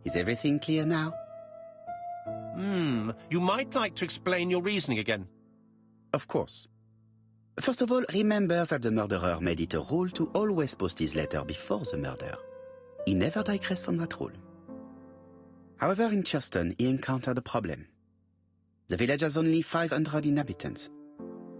Is everything clear now? You might like to explain your reasoning again. Of course. First of all, remember that the murderer made it a rule to always post his letter before the murder. He never digressed from that rule. However, in Churston, he encountered a problem. The village has only 500 inhabitants.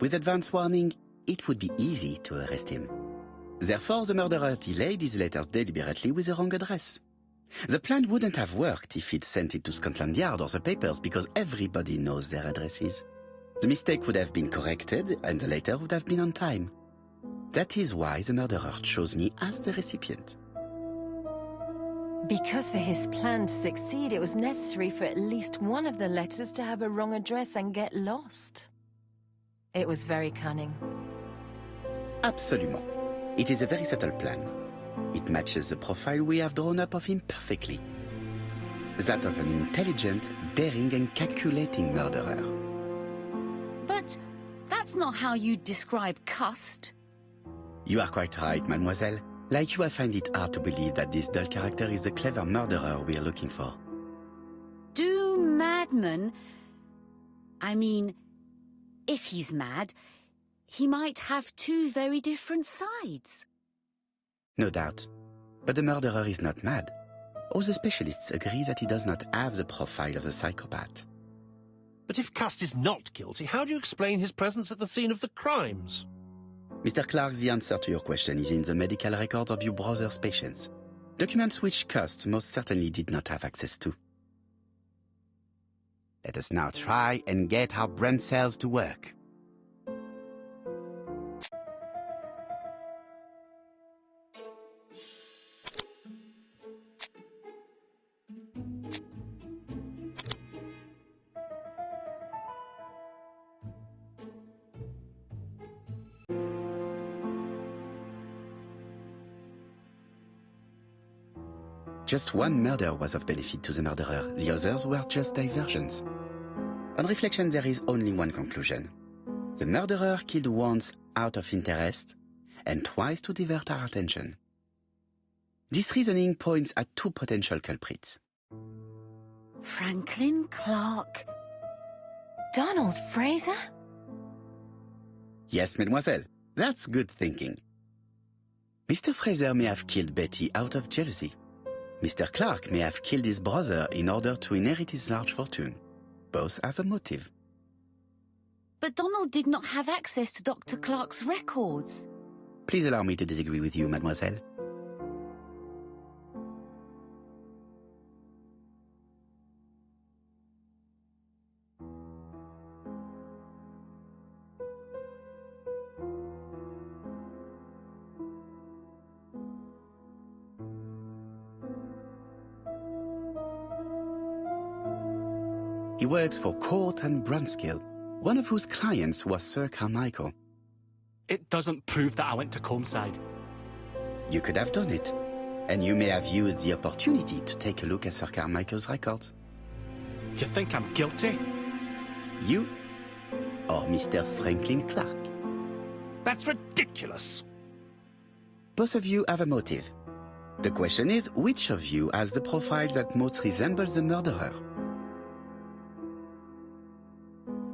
With advance warning, it would be easy to arrest him. Therefore, the murderer delayed his letters deliberately with the wrong address. The plan wouldn't have worked if he'd sent it to Scotland Yard or the papers because everybody knows their addresses. The mistake would have been corrected and the letter would have been on time. That is why the murderer chose me as the recipient. Because for his plan to succeed, it was necessary for at least one of the letters to have a wrong address and get lost. It was very cunning. Absolument. It is a very subtle plan. It matches the profile we have drawn up of him perfectly. That of an intelligent, daring and calculating murderer. But that's not how you describe Cust. You are quite right, mademoiselle. Like you, I find it hard to believe that this dull character is the clever murderer we are looking for. Do madmen... I mean, if he's mad, he might have two very different sides. No doubt. But the murderer is not mad. All the specialists agree that he does not have the profile of a psychopath. But if Cust is not guilty, how do you explain his presence at the scene of the crimes? Mr. Clark, the answer to your question is in the medical records of your brother's patients. Documents which Cust most certainly did not have access to. Let us now try and get our brain cells to work. Just one murder was of benefit to the murderer, the others were just diversions. On reflection, there is only one conclusion. The murderer killed once out of interest, and twice to divert our attention. This reasoning points at two potential culprits. Franklin Clark. Donald Fraser? Yes, mademoiselle, that's good thinking. Mr. Fraser may have killed Betty out of jealousy. Mr. Clark may have killed his brother in order to inherit his large fortune. Both have a motive. But Donald did not have access to Dr. Clark's records. Please allow me to disagree with you, mademoiselle. He works for Court and Brunskill, one of whose clients was Sir Carmichael. It doesn't prove that I went to Comeside. You could have done it, and you may have used the opportunity to take a look at Sir Carmichael's records. You think I'm guilty? You or Mr. Franklin Clark? That's ridiculous. Both of you have a motive. The question is, which of you has the profile that most resembles the murderer?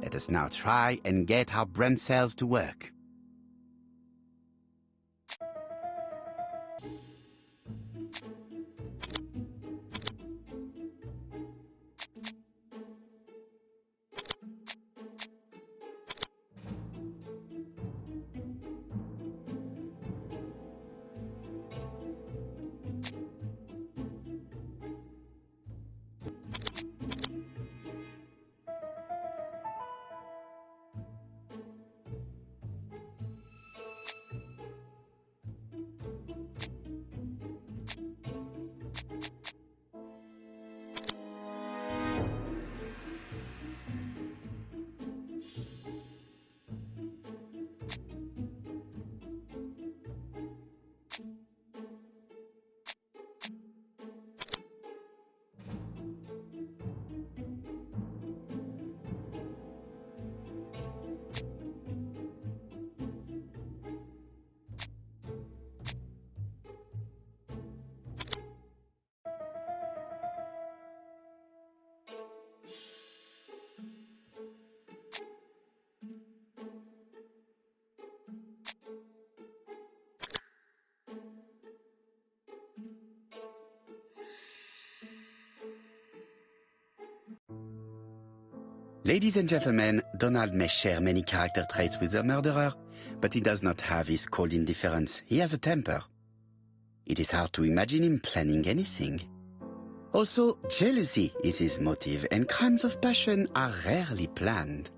Let us now try and get our brain cells to work. Ladies and gentlemen, Donald may share many character traits with the murderer, but he does not have his cold indifference. He has a temper. It is hard to imagine him planning anything. Also, jealousy is his motive, and crimes of passion are rarely planned.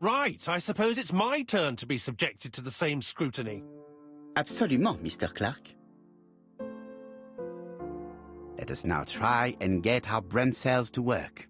Right, I suppose it's my turn to be subjected to the same scrutiny. Absolument, Mr. Clark. Let us now try and get our brain cells to work.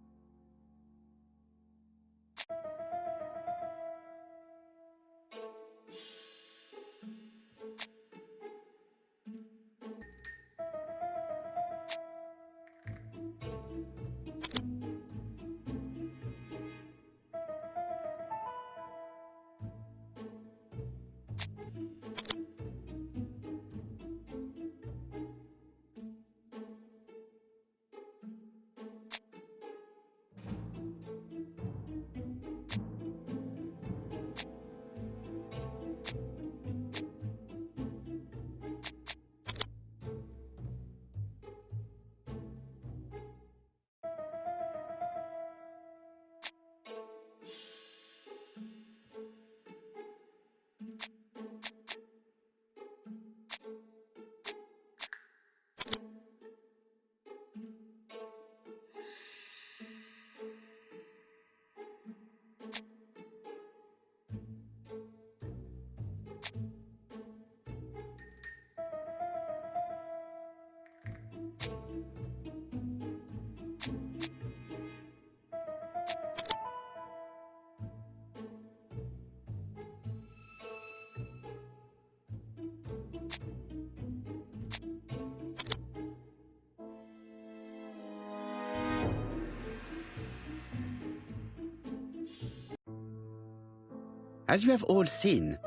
As you have all seen,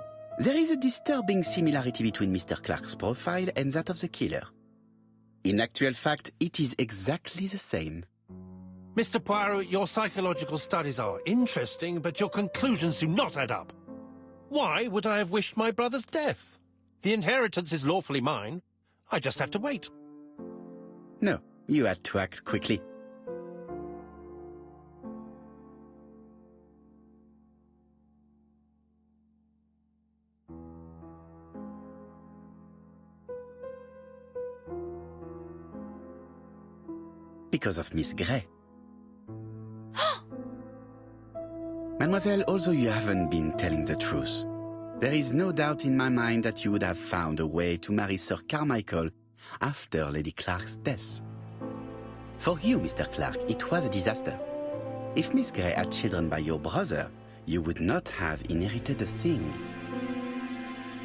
there is a disturbing similarity between Mr. Clark's profile and that of the killer. In actual fact, it is exactly the same. Mr. Poirot, your psychological studies are interesting, but your conclusions do not add up. Why would I have wished my brother's death? The inheritance is lawfully mine. I just have to wait. No, you had to act quickly. Because of Miss Grey. Mademoiselle, although you haven't been telling the truth, there is no doubt in my mind that you would have found a way to marry Sir Carmichael after Lady Clark's death. For you, Mr. Clark, it was a disaster. If Miss Grey had children by your brother, you would not have inherited a thing.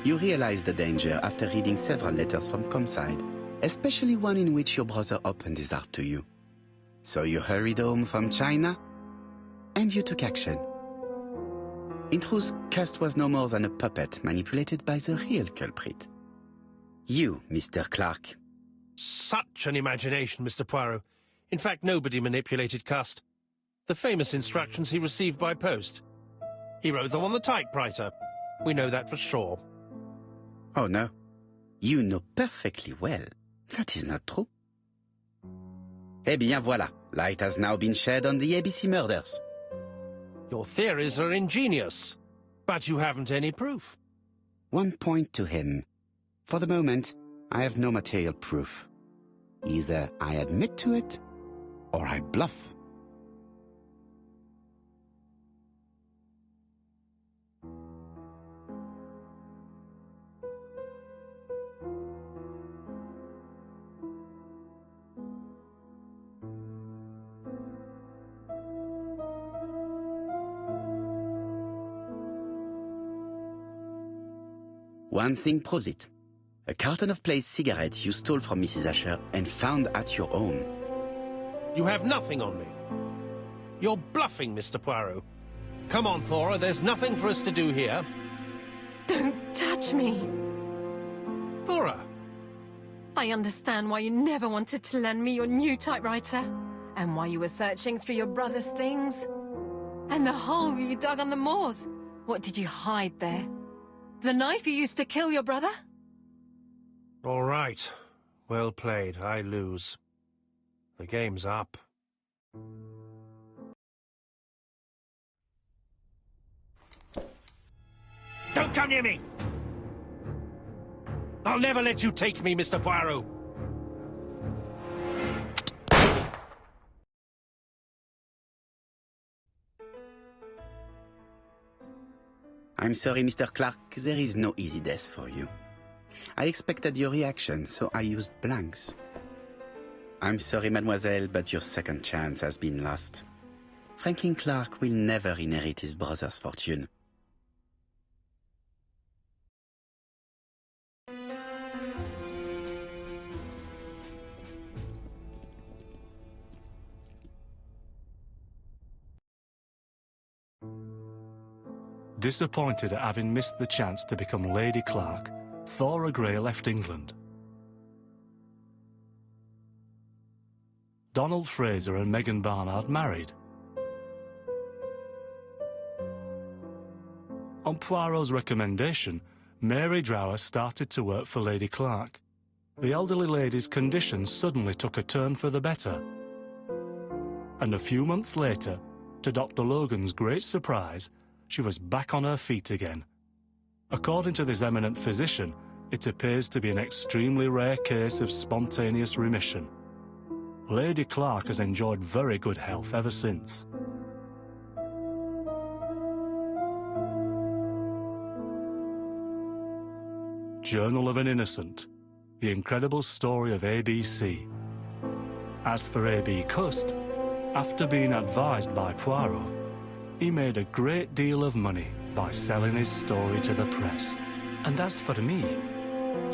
You realized the danger after reading several letters from Comside, especially one in which your brother opened his heart to you. So you hurried home from China, and you took action. In truth, Cust was no more than a puppet manipulated by the real culprit. You, Mr. Clark. Such an imagination, Mr. Poirot. In fact, nobody manipulated Cust. The famous instructions he received by post. He wrote them on the typewriter. We know that for sure. Oh no. You know perfectly well that is not true. Eh bien voilà, light has now been shed on the ABC murders. Your theories are ingenious, but you haven't any proof. One point to him. For the moment, I have no material proof. Either I admit to it, or I bluff. One thing proves it. A carton of placed cigarettes you stole from Mrs. Asher and found at your home. You have nothing on me. You're bluffing, Mr. Poirot. Come on, Thora, there's nothing for us to do here. Don't touch me. Thora! I understand why you never wanted to lend me your new typewriter, and why you were searching through your brother's things. And the hole you dug on the moors. What did you hide there? The knife you used to kill your brother? All right. Well played. I lose. The game's up. Don't come near me! I'll never let you take me, Mr. Poirot. I'm sorry, Mr. Clark, there is no easy death for you. I expected your reaction, so I used blanks. I'm sorry, mademoiselle, but your second chance has been lost. Franklin Clark will never inherit his brother's fortune. Disappointed at having missed the chance to become Lady Clark, Thora Grey left England. Donald Fraser and Megan Barnard married. On Poirot's recommendation, Mary Drower started to work for Lady Clark. The elderly lady's condition suddenly took a turn for the better. And a few months later, to Dr. Logan's great surprise, she was back on her feet again. According to this eminent physician, it appears to be an extremely rare case of spontaneous remission. Lady Clark has enjoyed very good health ever since. Journal of an Innocent, the incredible story of ABC. As for A.B. Cust, after being advised by Poirot, he made a great deal of money by selling his story to the press. And as for me,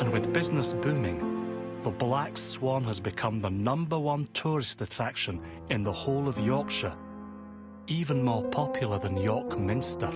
and with business booming, the Black Swan has become the #1 tourist attraction in the whole of Yorkshire, even more popular than York Minster.